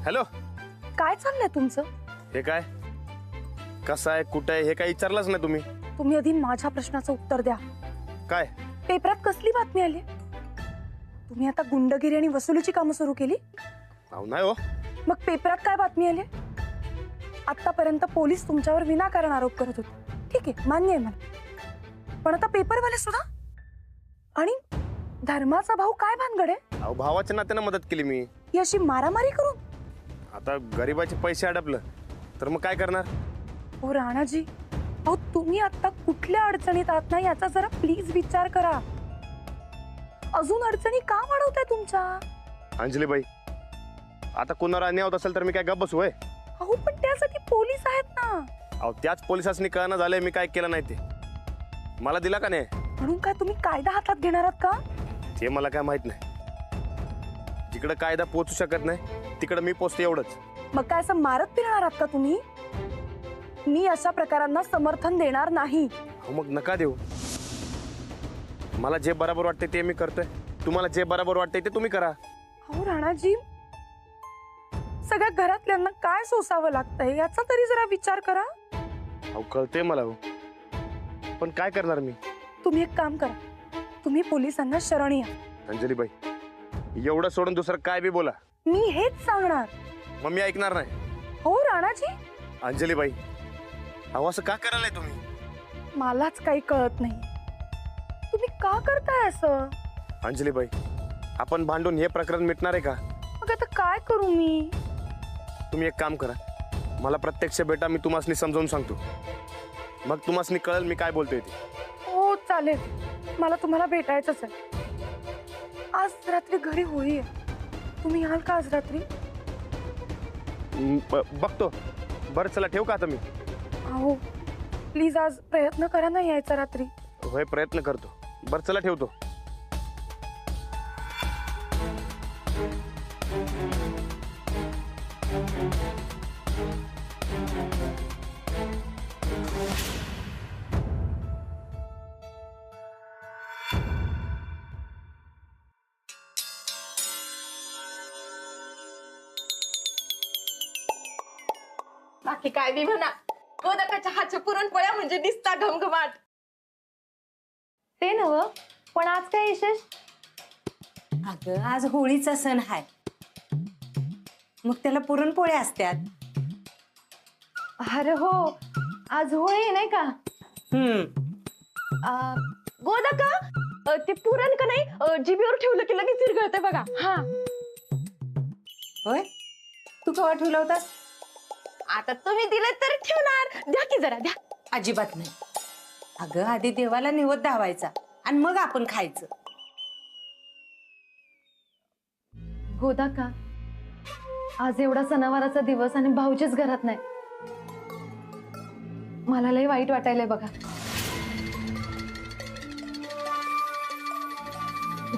Hello, काय चाललंय तुमचं? हे काय, कसं आहे, कुठं आहे, हे काय विचारलंच नाही तुम्ही. तुम्ही आधी माझ्या प्रश्नाचं उत्तर द्या. काय पेपरात कसली बातमी आली? तुम्ही आता गुंडगिरी आणि वसुलीची कामं सुरू केली? अहो नाही हो. मग पेपरात काय बातमी आली? आतापर्यंत पोलीस तुमच्यावर विनाकारण आरोप करत होते, ठीक आहे, मान्य आहे मला. पण आता पेपरवाले सुद्धा? आणि धर्माचा भाऊ काय भानगड आहे? अहो भावाच्या नात्यानं मदत केली मी. ही अशी मारामारी करून? आता गरीबाचे पैसे अडपलं तर मग काय करणार? हो राणाजी, अहो तुम्ही आता कुठल्या अडचणीत आहात ना याचा जरा प्लीज विचार करा. अजून अडचणी का वाढवताय तुमच्या? अंजलीबाई, आता कोणावर अन्याय होत असेल तर मी काय गप्प बसू होय? अहो पण त्यासाठी पोलीस आहेत ना. अहो त्याच पोलिसांनी कळणं झालंय मी काय केलं नाही ते. मला दिला का नाही? म्हणून काय तुम्ही कायदा हातात घेणार आहात का? ते मला काय माहित नाही. जिकडे कायदा पोहोचू शकत नाही तिकडे मी पोचते, एवढंच. मग काय असं मारत फिरणार आहात का तुम्ही? मी अशा प्रकारांना समर्थन देणार नाही. हो मग नका देऊ. मला जे बरोबर वाटते ते मी करतोय, तुम्हाला जे बरोबर वाटते ते तुम्ही करा. हो राणाजी, सगळ्या घरातल्यांना काय सोसावं लागतंय याचा तरी जरा विचार करा. अहो कळते मला हो, पण काय करणार मी? तुम्ही एक काम करा, तुम्ही पोलिसांना शरण या. अंजलीबाई, एवढं सोडून दुसरं काय बी बोला, मी हेच सांगणार. मग मी ऐकणार नाही. हो राणाजी, अंजलीबाई, अहो असं का करायलाय तुम्ही? मलाच काही कळत नाही, तुम्ही का करताय असं? अंजलीबाई, आपण भांडून हे प्रकरण मिटणार आहे का? मग आता काय करू मी? तुम्ही एक काम करा, मला प्रत्यक्ष भेटा, मी तुम्हाला समजावून सांगतो, मग तुम्हाला कळेल मी काय बोलतोय ते. हो चालेल, मला तुम्हाला भेटायचंच आहे. आज रात्री घरी होळी आहे, तुम्ही याल का आज रात्री? बघतो. बरं चला, ठेवू का आता मी? अहो प्लीज आज प्रयत्न करा ना यायचा रात्री. होय, प्रयत्न करतो. बरं चला, ठेवतो. बाकी काय बी म्हणा, गोदकाच्या हातच्या पुरणपोळ्या म्हणजे दिसता घमघमाट. ते नव, पण आज काय विशेष? अगं आज होळीचा सण आहे, मग त्याला पुरणपोळ्या असतात. अरे हो, आज होळी आहे नाही का? गोदका, ते पुरण का नाही जिभेवर ठेवलं की लगेच विरघळते बघा. हा होय, तू केव्हा ठेवला होतास? आता तुम्ही दिले तर ठेवणार, द्या की जरा द्या. अजिबात नाही. अगं आधी देवाला निवद दावायचा आणि मग आपण खायचं. गोदाका, आज एवढा सणावाराचा दिवस आणि भाऊजीच घरात नाही. मला लय वाईट वाटायलंय बघा.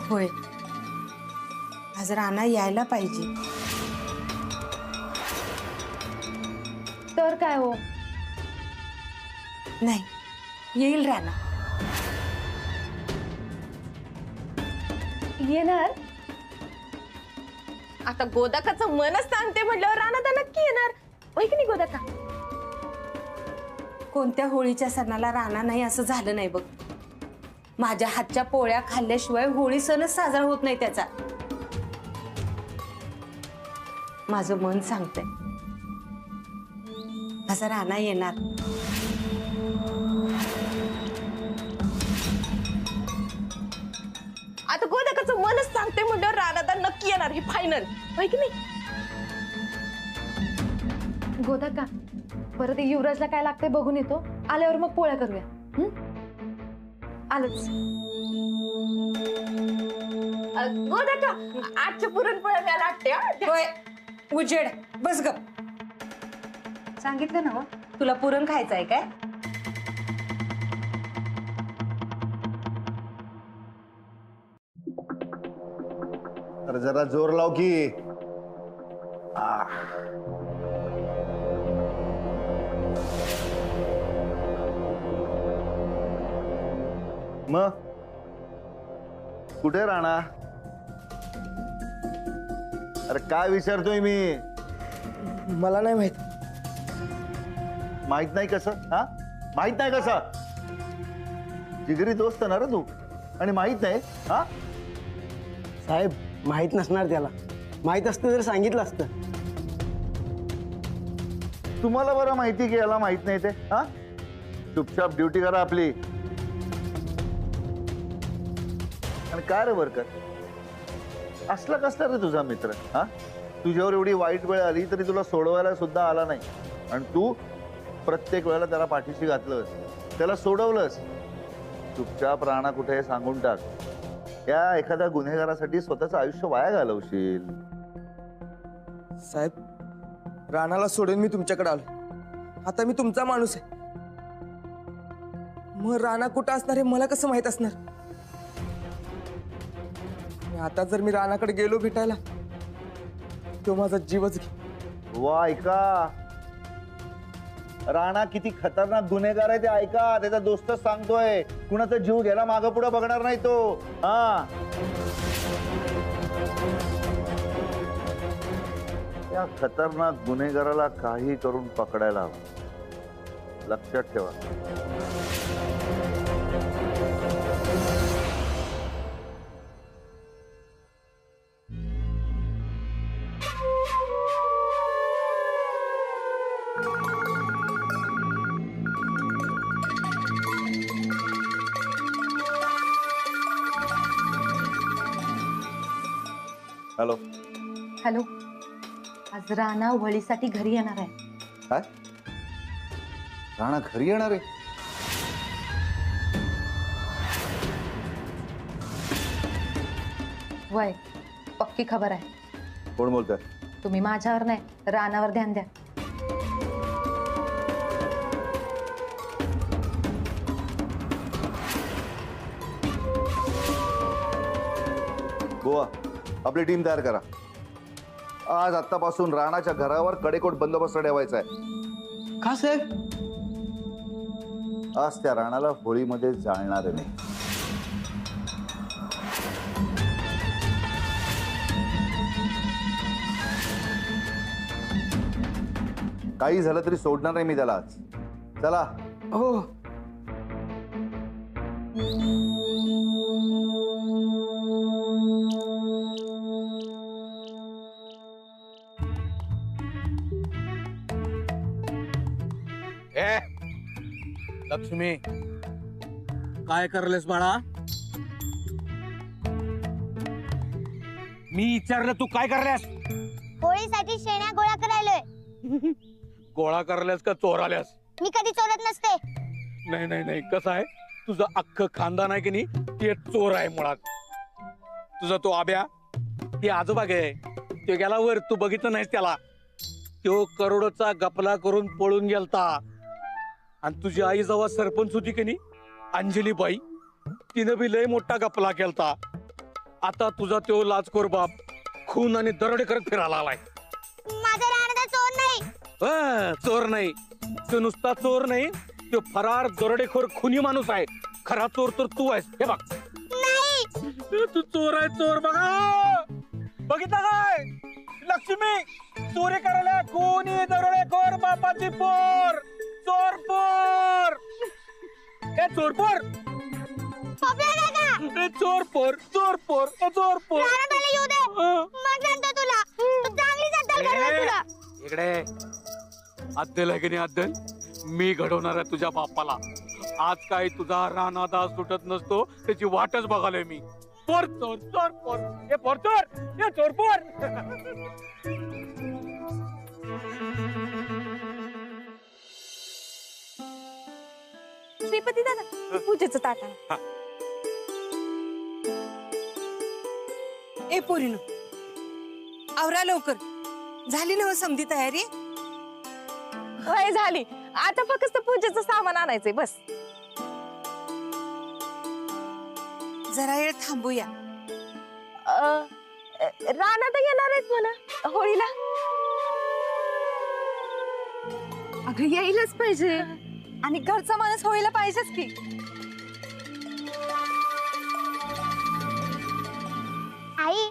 होय, आज राणा यायला पाहिजे. तर काय हो, नाही, येईल राणा. येणार? आता गोदकाचं मनच सांगते म्हटल्यावर राणा नक्की येणार, होय की नाही गोदका? कोणत्या होळीच्या सणाला राणा नाही असं झालं नाही बघ. माझ्या हातच्या पोळ्या खाल्ल्याशिवाय होळी सणच साजरा होत नाही त्याचा. माझं मन सांगतंय माझा राणा येणार. आता गोदकाचं मनच सांगते म्हटल्यावर राणा नक्की येणार, हे फायनल, होय की नाही? गोदाका, परत युवराजला काय लागतंय बघून येतो, आल्यावर मग पोळ्या करूया. आलंच. गोदका, आजच्या पुरणपोळ्या मला वाटते. होय, उजेड बस गप. सांगितलं ना तुला पुरण खायचं आहे काय? अरे जरा जोर लाव की. मग कुठे राणा? अरे काय विचारतोय मी? मला नाही माहित. माहित नाही कसं? हा, माहित नाही कसं? जिगरी दोस्त ना रे तू, आणि माहित नाही? हा, साहेब माहित नसणार त्याला. माहित असतं तर सांगितलं असतं. तुम्हाला बरं माहिती की याला माहित नाही ते? हा, चुपचाप ड्युटी करा आपली. आणि काय रे वर्कर, असला कसला रे तुझा मित्र? हा, तुझ्यावर एवढी वाईट वेळ आली तरी तुला सोडवायला सुद्धा आला नाही, आणि तू प्रत्येक वेळेला त्याला पाठीशी घातलंस, त्याला सोडवलंस. चुपचाप राणा कुठे हे सांगून टाक. या एखाद्या गुन्हेगारासाठी स्वतःचं आयुष्य वाया घालवशील. साहेब, राणाला सोडून मी तुमच्याकडे आलो. आता मी तुमचा माणूस आहे. मग राणा कुठं असणार हे मला कसं माहित असणार? आणि आता जर मी राणाकडे गेलो भेटायला, तो माझा जीवच घे. वा, ऐका, राणा किती खतरनाक गुन्हेगार आहे ते ऐका. त्याचा दोस्तच सांगतोय, कुणाचा जीव घ्यायला मागं पुढे बघणार नाही तो. हा, या खतरनाक गुन्हेगाराला काही करून पकडायला हवं. लक्षात ठेवा. हॅलो. हॅलो, आज राणा वळीसाठी घरी येणार आहे. काय? राणा घरी येणार आहे? वय पक्की खबर आहे. कोण बोलतोय? तुम्ही माझ्यावर नाही, राणावर ध्यान द्या. गोवा, आपली टीम तयार करा. आज आतापासून राणाच्या घरावर कडेकोट बंदोबस्त ठेवायचा आहे. का साहेब? आज त्या राणाला होळीमध्ये जाळणार नाही. काही झालं तरी सोडणार नाही मी त्याला आज. चला. हो. लक्ष्मी, काय करलेस बाळा? मी विचारलं तू काय करल्यास? होळीसाठी शेण्या गोळा करायलोय. गोळा करल्यास का चोराल्यास? मी कधी चोरत नसते. नाही नाही नाही, कसं आहे, तुझं अख्खं खानदान आहे की नाही ते चोर आहे मुळात. तुझा तो आब्या, ते आजोबा गे, ते गेला वर, तू बघितलं नाहीस त्याला. तो करोडोचा गपला करून पळून गेलता. आणि तुझी आई जेव्हा सरपंच होती की नाही, अंजली बाई, तिनं बी लय मोठा गपला केलता. आता तुझा तो लाचखोर बाप खून आणि दरोडे करत फिरायला आलाय. माझा राणा चोर नाही. चोर नाही, तो नुसता चोर नाही, तो फरार दरोडेखोर खुनी माणूस आहे. खरा चोर तर तू आहेस. हे बघ, नाही. तू चोर आहे, चोर. बघा, बघितलं काय? लक्ष्मी, चोरी करायला कोणी दरोडेखोर बापाची पोर, चोरपोर. ए चोरपोर, चोरपोर, चोरपोर, चोरपोर. राणा मला येऊ दे. मग सांगतो तुला. तू चांगली अद्दल घडवणार तुला. इकडे अद्दल आहे की नाही अद्दल? मी घडवणार आहे तुझ्या बापाला. आज काय तुझा राणा दास सुटत नसतो, त्याची वाटच बघालोय मी. चोर चोर चोरपोर, हे पोर चोर, हे चोरपोर. श्रीपती दादा, पूजेचं ताट आणा. ए पोरीनो, आवरा लवकर. झाली ना समधी तयारी? होय, झाली. आता फक्त पूजेचं सामान आणायचंय बस. जरा वेळ थांबूया. राणा तर येणार आहेत म्हणा होळीला. अगं यायलाच पाहिजे, आणि घरचा माणूस होळीला पाहिजेच की. आई,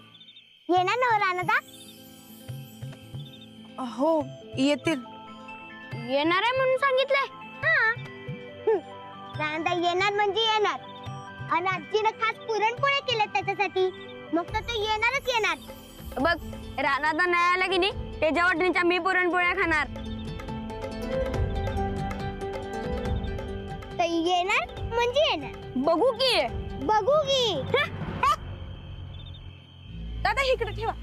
येणार ना राणादा? हो येतील. येणार आहे म्हणून सांगितलंय. राधा येणार म्हणजे येणार. आणि आजीनं खास पुरणपोळ्या केल्या त्याच्यासाठी. मग तर तो येणारच येणार. बघ राणादा नाही आला की नाही त्याच्या वाटणीच्या मी पुरणपोळ्या खाणार. तर येणार म्हणजे येणार. बघू की बघू की. दादा इकडे ठेवा.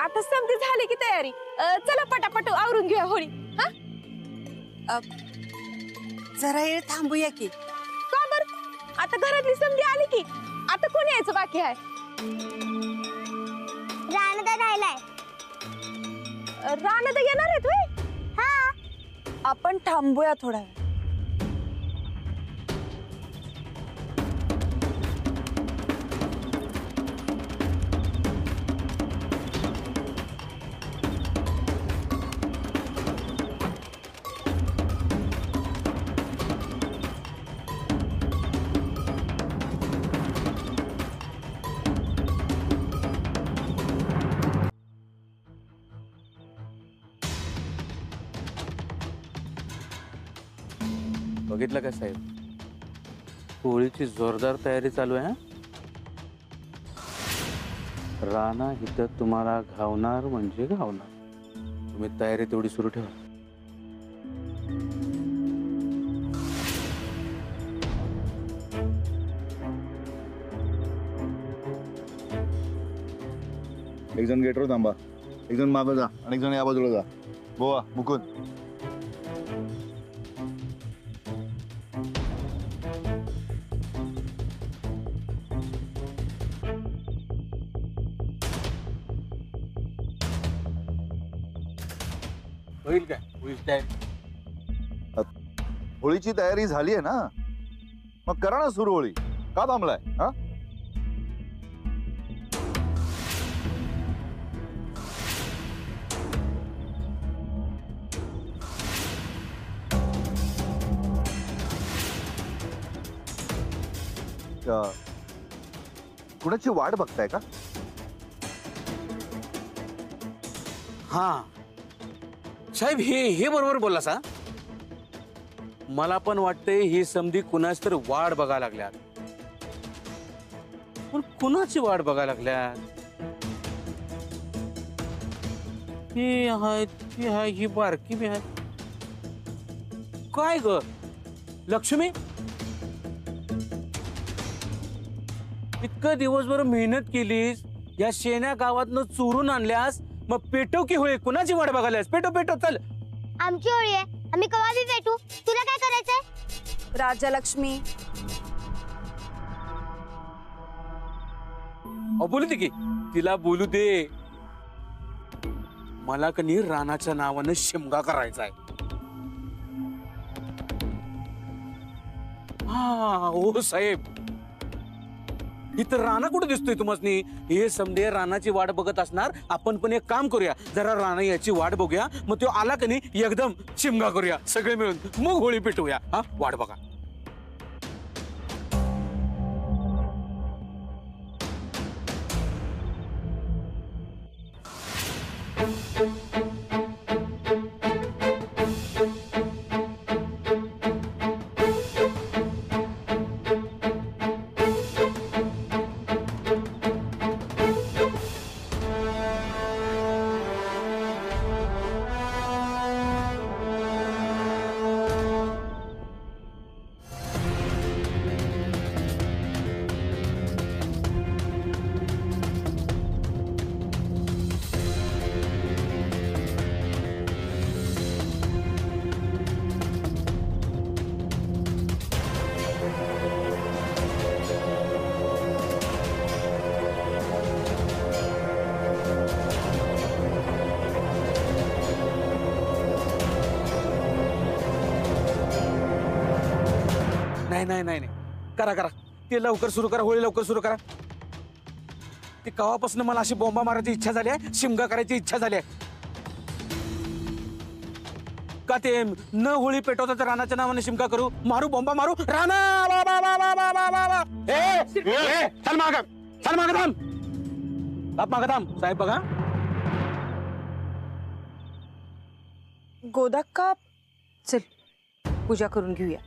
आता समधी झाली की तयारी. चला पटापट आवरून घेऊया होळी. हा जरा वेळ थांबूया की. का बर? आता घरातली समधी आली की आता कोण यायचं बाकी आहे? रानदा राहिलाय. राणा येणार आहेत होय? हा. आपण थांबूया थोडा वेळ. बघितलं का साहेब, होळीची जोरदार तयारी चालू आहे. राणा इथं तुम्हाला घावणार म्हणजे घावणार. तुम्ही तयारी तेवढी सुरू ठेवा. एक जण गेटवर थांबा, एक जण मागं जा आणि एक जण या बाजूला जा. बोवा मुकुंद. होईल काय? होईल तयारी. होळीची तयारी झाली आहे ना, मग करा ना सुरू होळी. का थांबलाय? हा कुणाची वाट बघताय का? हा साहेब, हे बरोबर बोलला सा. मला पण वाटतंय ही समधी कुणाच तर वाट बघायला लागल्यात. पण कुणाची वाट बघायला लागल्यात? ही आहे, ती आहे, ही बारकी बी आहे. काय ग लक्ष्मी, इतकं दिवसभर मेहनत केलीस, या शेण्या गावातनं चोरून आणल्यास, मग पेटव की होय. कुणाची वाट बघायलास? पेटव पेटव चल. आमची होळी आहे, आम्ही कवा बी भेटू. तुला काय करायचंय? राजलक्ष्मी बोलू दे की, तिला बोलू दे. मला कनी रानाच्या नावानं शिमगा करायचा आहे. हा हो साहेब, इथं राणा कुठे दिसतोय तुम्हासनी? हे समजे रानाची वाट बघत असणार. आपण पण एक काम करूया, जरा राणा याची वाट बघूया. मग तो आला कनी एकदम शिमगा करूया सगळे मिळून, मग होळी पेटवूया. हा वाट बघा. नाही नाही नाही, करा करा ते लवकर सुरू करा. होळी लवकर सुरू करा. ते कवापासून मला अशी बॉम्बा मारायची इच्छा झाली आहे, शिमगा करायची इच्छा झाली आहे. का ते न होळी पेटवता तर रानाच्या नावाने शिमगा करू, मारू बॉम्बा मारू. राणा वा वा वा वा वा वा वा वा. चल माग, चल माग थांब. बाप माग थांब. साहेब बघा, गोदाक्का चल पूजा करून घेऊया.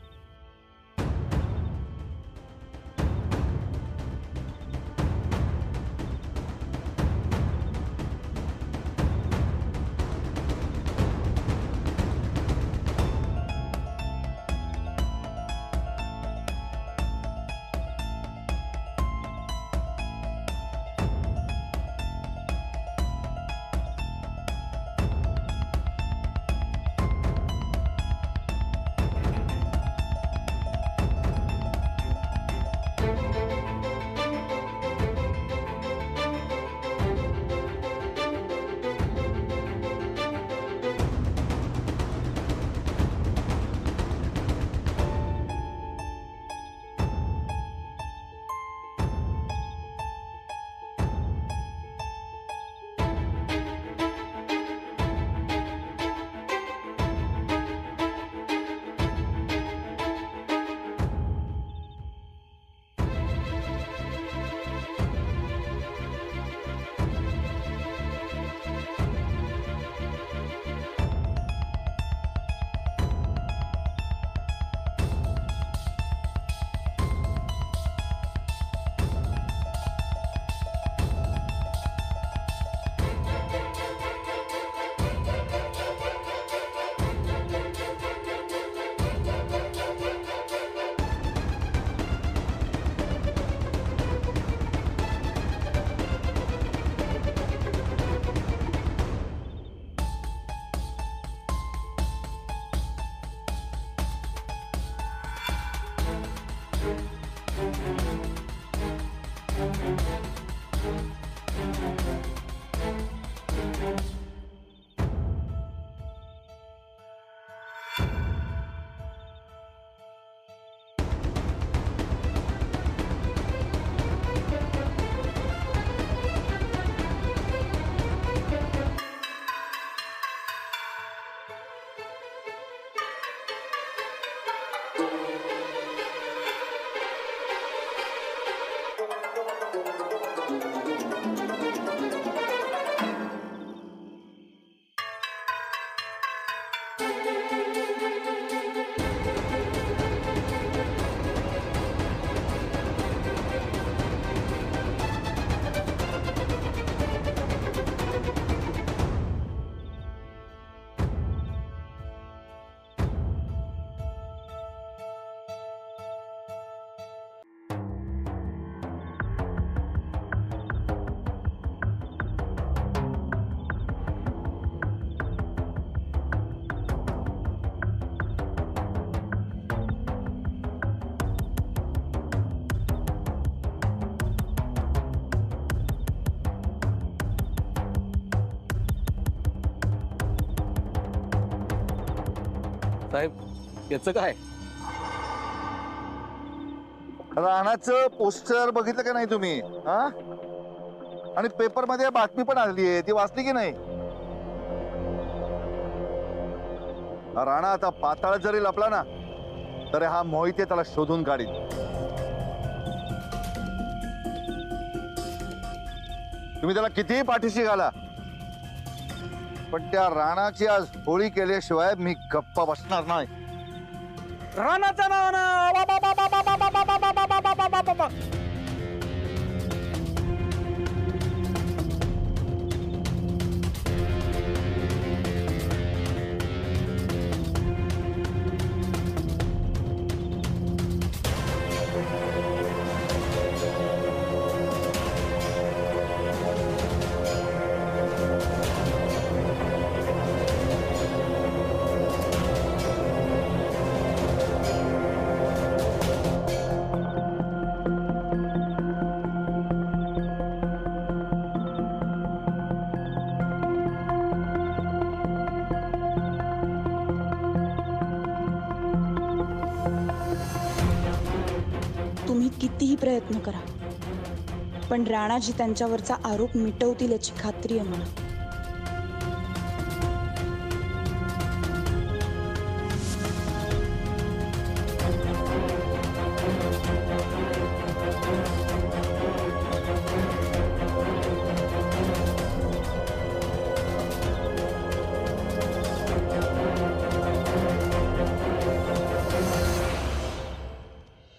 साहेब याचं काय? राणाचं पोस्टर बघितलं का नाही तुम्ही? हा, आणि पेपर मध्ये बातमी पण आली आहे, ती वाचली की नाही? राणा आता पाताळ जरी लपला ना तर हा मोहिते त्याला शोधून काढील. तुम्ही त्याला कितीही पाठीशी घाला, पण त्या राणाची आज होळी केल्याशिवाय मी गप्पा बसणार नाही. राणाचं नाव ना तुम्ही कितीही प्रयत्न करा, पण राणाजी त्यांच्यावरचा आरोप मिटवतील याची खात्री आहे मला.